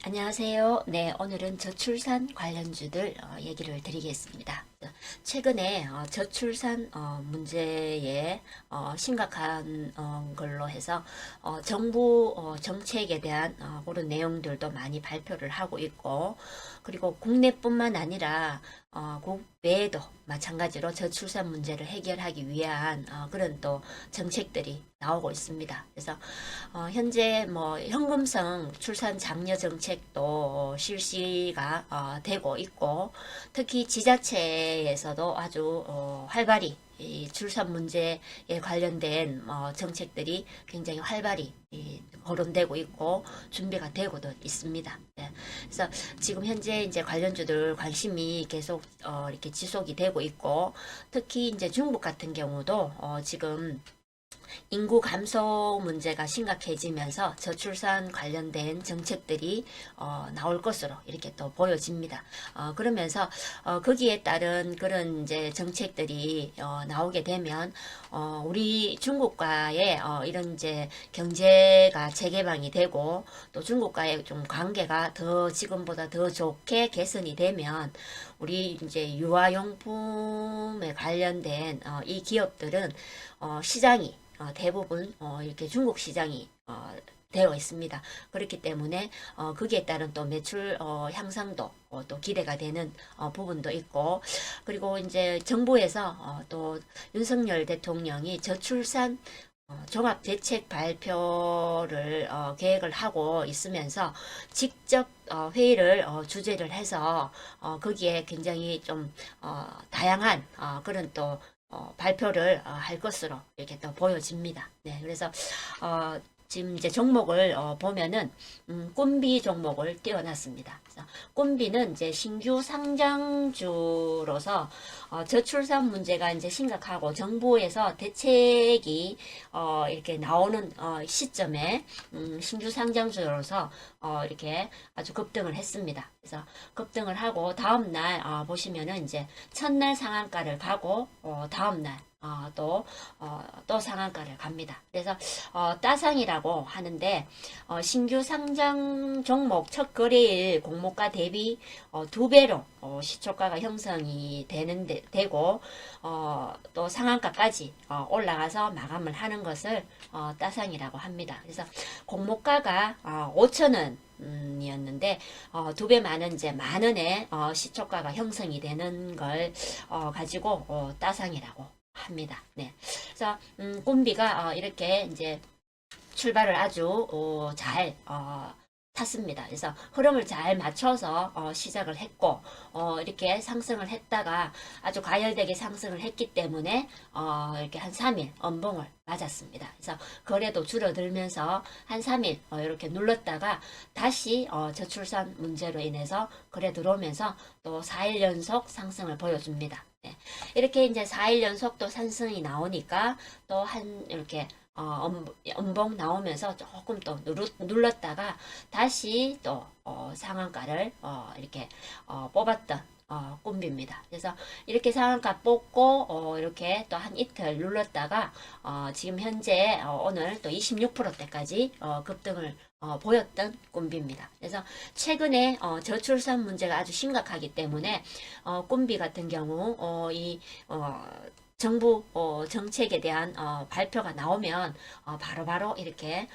안녕하세요. 네, 오늘은 저출산 관련주들 얘기를 드리겠습니다. 최근에 저출산 문제에 심각한 걸로 해서 정부 정책에 대한 그런 내용들도 많이 발표를 하고 있고, 그리고 국내뿐만 아니라 국외에도 마찬가지로 저출산 문제를 해결하기 위한 그런 또 정책들이 나오고 있습니다. 그래서 현재 뭐 현금성 출산 장려 정책도 실시가 되고 있고, 특히 지자체에서도 아주 활발히 이 출산 문제에 관련된 정책들이 굉장히 활발히 거론되고 있고 준비가 되고도 있습니다. 네. 그래서 지금 현재 이제 관련주들 관심이 계속 이렇게 지속이 되고 있고, 특히 이제 중국 같은 경우도 지금 인구 감소 문제가 심각해지면서 저출산 관련된 정책들이 나올 것으로 이렇게 또 보여집니다. 그러면서 거기에 따른 그런 이제 정책들이 나오게 되면 우리 중국과의 이런 이제 경제가 재개방이 되고, 또 중국과의 좀 관계가 더 지금보다 더 좋게 개선이 되면 우리 이제 유아용품에 관련된 이 기업들은 시장이 대부분 이렇게 중국 시장이 되어 있습니다. 그렇기 때문에 거기에 따른 또 매출 향상도 또 기대가 되는 부분도 있고, 그리고 이제 정부에서 또 윤석열 대통령이 저출산 종합대책 발표를 계획을 하고 있으면서 직접 회의를 주재를 해서 거기에 굉장히 좀 다양한 그런 또 발표를 할 것으로 이렇게 또 보여집니다. 네, 그래서 지금 이제 종목을 보면은 꾼비 종목을 띄워놨습니다. 그래서 꾼비는 이제 신규 상장주로서 저출산 문제가 이제 심각하고 정부에서 대책이 이렇게 나오는 시점에 신규 상장주로서 이렇게 아주 급등을 했습니다. 그래서 급등을 하고 다음날 보시면은 이제 첫날 상한가를 가고 다음날 또 상한가를 갑니다. 그래서 따상이라고 하는데 신규 상장 종목 첫 거래일 공모가 대비 2배로 시초가가 형성이 되고 또 상한가까지 올라가서 마감을 하는 것을 따상이라고 합니다. 그래서 공모가가 5,000원 이었는데 2배 많은 이제 만원의 시초가가 형성이 되는 걸 가지고 따상이라고 합니다. 네. 그래서 꼼비가 이렇게 이제 출발을 아주 잘 탔습니다. 그래서 흐름을 잘 맞춰서 시작을 했고 이렇게 상승을 했다가 아주 가열되게 상승을 했기 때문에 이렇게 한 3일 엄봉을 맞았습니다. 그래서 거래도 줄어들면서 한 3일 이렇게 눌렀다가 다시 저출산 문제로 인해서 거래 들어오면서 또 4일 연속 상승을 보여줍니다. 네. 이렇게 이제 4일 연속 또 상승이 나오니까 또 한 이렇게 음봉 나오면서 조금 또 눌렀다가 다시 또 상한가를 이렇게 뽑았던 꼼비입니다. 그래서 이렇게 상한가 뽑고 이렇게 또 한 이틀 눌렀다가 지금 현재 오늘 또 26%대까지 급등을 보였던 꼼비입니다. 그래서 최근에 저출산 문제가 아주 심각하기 때문에 꼼비 같은 경우 이 정부 정책에 대한 발표가 나오면 바로바로 이렇게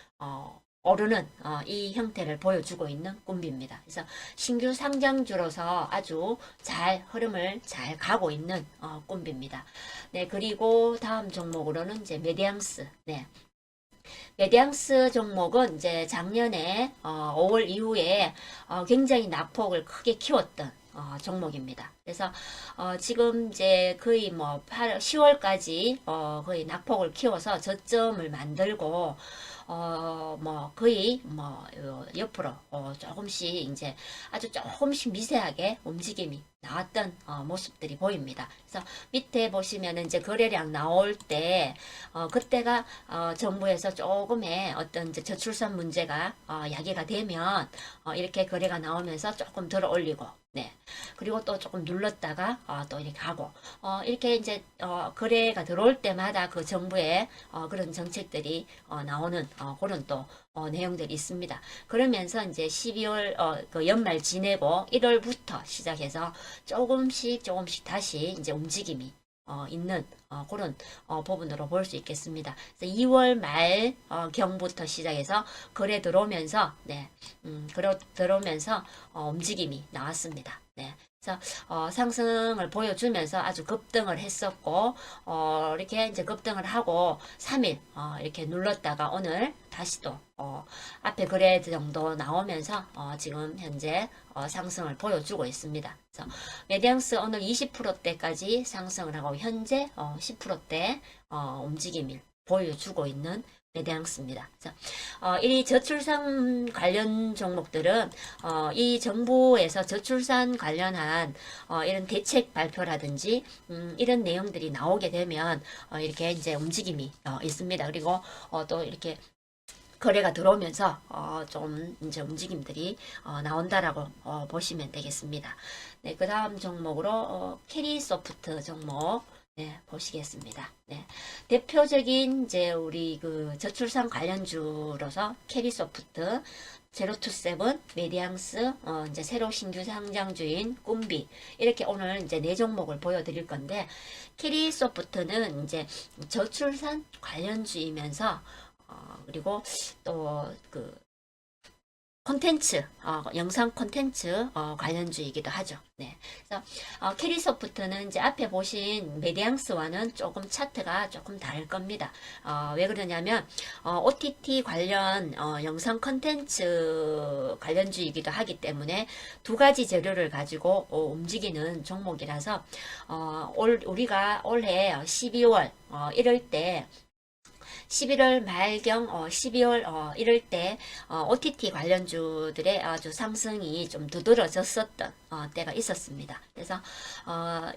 오르는 이 형태를 보여주고 있는 꼼비입니다. 그래서 신규 상장주로서 아주 잘 흐름을 잘 가고 있는 꼼비입니다. 네, 그리고 다음 종목으로는 이제 메디앙스. 네. 메디앙스 종목은 이제 작년에 5월 이후에 굉장히 낙폭을 크게 키웠던 종목입니다. 그래서 지금 이제 거의 뭐 10월까지 거의 낙폭을 키워서 저점을 만들고 뭐 거의 뭐 옆으로 조금씩 이제 아주 조금씩 미세하게 움직임이 나왔던 모습들이 보입니다. 그래서 밑에 보시면은 이제 거래량 나올 때 그때가 정부에서 조금의 어떤 이제 저출산 문제가 야기가 되면 이렇게 거래가 나오면서 조금 들어 올리고, 네. 그리고 또 조금 눌렀다가 또 이렇게 하고 이렇게 이제 거래가 들어올 때마다 그 정부의 그런 정책들이 나오는 그런 또 내용들이 있습니다. 그러면서 이제 12월 그 연말 지내고 1월부터 시작해서 조금씩 다시 이제 움직임이 있는 그런 부분으로 볼 수 있겠습니다. 그래서 2월 말 경부터 시작해서 거래 들어오면서 들어오면서 움직임이 나왔습니다. 네. 그래서 상승을 보여주면서 아주 급등을 했었고 이렇게 이제 급등을 하고 3일 이렇게 눌렀다가 오늘 다시 또 앞에 거래 정도 나오면서 지금 현재 상승을 보여주고 있습니다. 그래서 메디앙스 오늘 20%대까지 상승을 하고 현재 10%대 움직임을 보여주고 있는 메디앙스입니다. 이 저출산 관련 종목들은 이 정부에서 저출산 관련한 이런 대책 발표라든지 이런 내용들이 나오게 되면 이렇게 이제 움직임이 있습니다. 그리고 또 이렇게 거래가 들어오면서 좀 이제 움직임들이 나온다라고 보시면 되겠습니다. 네, 그 다음 종목으로 캐리소프트 종목 보시겠습니다. 네, 대표적인 이제 우리 그 저출산 관련주로서 캐리소프트, 제로투세븐, 메디앙스, 이제 새로 신규 상장주인 꿈비 이렇게 오늘 이제 네 종목을 보여드릴 건데 캐리소프트는 이제 저출산 관련주이면서 그리고 또 그 콘텐츠, 영상 콘텐츠 관련주이기도 하죠. 네. 그래서 캐리소프트는 이제 앞에 보신 메디앙스와는 조금 차트가 조금 다를 겁니다. 왜 그러냐면 OTT 관련 영상 콘텐츠 관련주이기도 하기 때문에 두 가지 재료를 가지고 움직이는 종목이라서 우리가 올해 12월 이럴 때 11월 말경 12월 이럴 때 OTT 관련주들의 아주 상승이 좀 두드러졌었던 때가 있었습니다. 그래서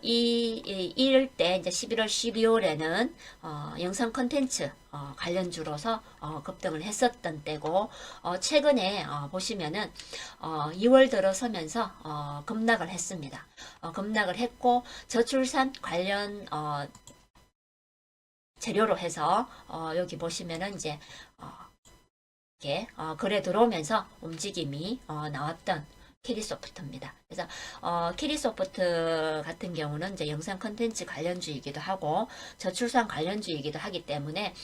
이럴 때 이제 11월 12월에는 영상 콘텐츠 관련주로서 급등을 했었던 때고 최근에 보시면은 2월 들어서면서 급락을 했습니다. 급락을 했고 저출산 관련 재료로 해서 여기 보시면은 이제 이렇게 거래 들어오면서 움직임이 나왔던 캐리소프트입니다. 그래서 캐리소프트 같은 경우는 이제 영상 컨텐츠 관련주이기도 하고 저출산 관련주이기도 하기 때문에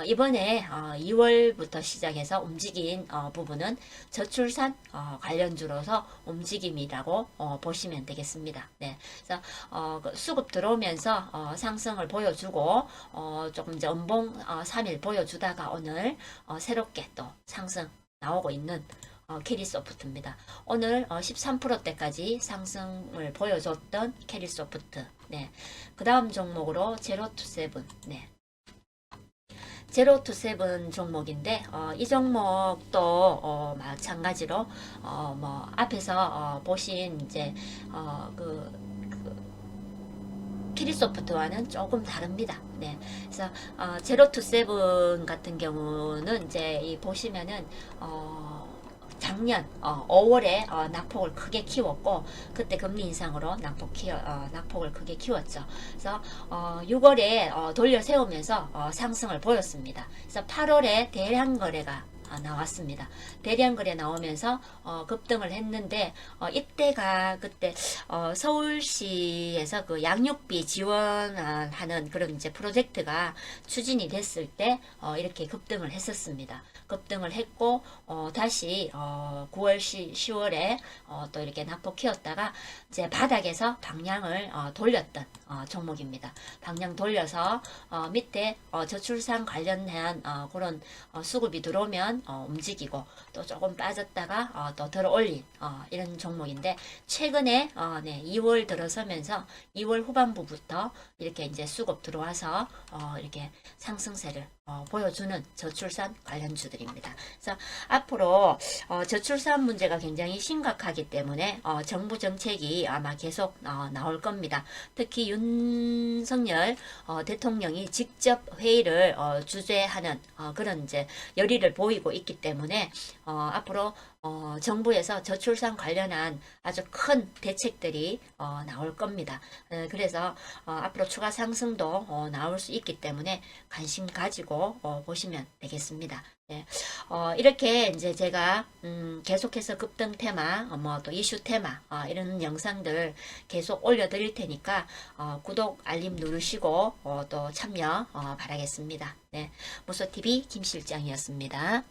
이번에 2월부터 시작해서 움직인 부분은 저출산 관련주로서 움직임이라고 보시면 되겠습니다. 네, 그래서 수급 들어오면서 상승을 보여주고 조금 이제 음봉 3일 보여주다가 오늘 새롭게 또 상승 나오고 있는 캐리소프트입니다. 오늘 13%대까지 상승을 보여줬던 캐리소프트. 네. 그 다음 종목으로 제로투세븐. 네. 제로투세븐 종목인데 이 종목도 마찬가지로 뭐 앞에서 보신 이제 캐리소프트와는 조금 다릅니다. 네. 그래서 제로투세븐 같은 경우는 이제 보시면은 작년 5월에 낙폭을 크게 키웠고 그때 금리 인상으로 낙폭을 크게 키웠죠. 그래서 6월에 돌려 세우면서 상승을 보였습니다. 그래서 8월에 대량 거래가 나왔습니다. 대량 거래 나오면서 급등을 했는데 이때가 그때 서울시에서 그 양육비 지원하는 그런 이제 프로젝트가 추진이 됐을 때 이렇게 급등을 했었습니다. 급등을 했고 다시 9월 10월에 또 이렇게 낙폭 키웠다가 이제 바닥에서 방향을 돌렸던 종목입니다. 방향 돌려서 밑에 저출산 관련한 그런 수급이 들어오면 움직이고 또 조금 빠졌다가 또 들어 올린 이런 종목인데 최근에 2월 들어서면서 2월 후반부부터 이렇게 이제 수급 들어와서 이렇게 상승세를 보여주는 저출산 관련주들입니다. 그래서 앞으로 저출산 문제가 굉장히 심각하기 때문에 정부 정책이 아마 계속 나올 겁니다. 특히 윤석열 대통령이 직접 회의를 주재하는 그런 이제 열의를 보이고 있기 때문에 앞으로 정부에서 저출산 관련한 아주 큰 대책들이 나올 겁니다. 그래서 앞으로 추가 상승도 나올 수 있기 때문에 관심 가지고 보시면 되겠습니다. 네. 이렇게 이제 제가 계속해서 급등 테마, 뭐 또 이슈 테마 이런 영상들 계속 올려드릴 테니까 구독, 알림 누르시고 또 참여 바라겠습니다. 네. 무소TV 김 실장이었습니다.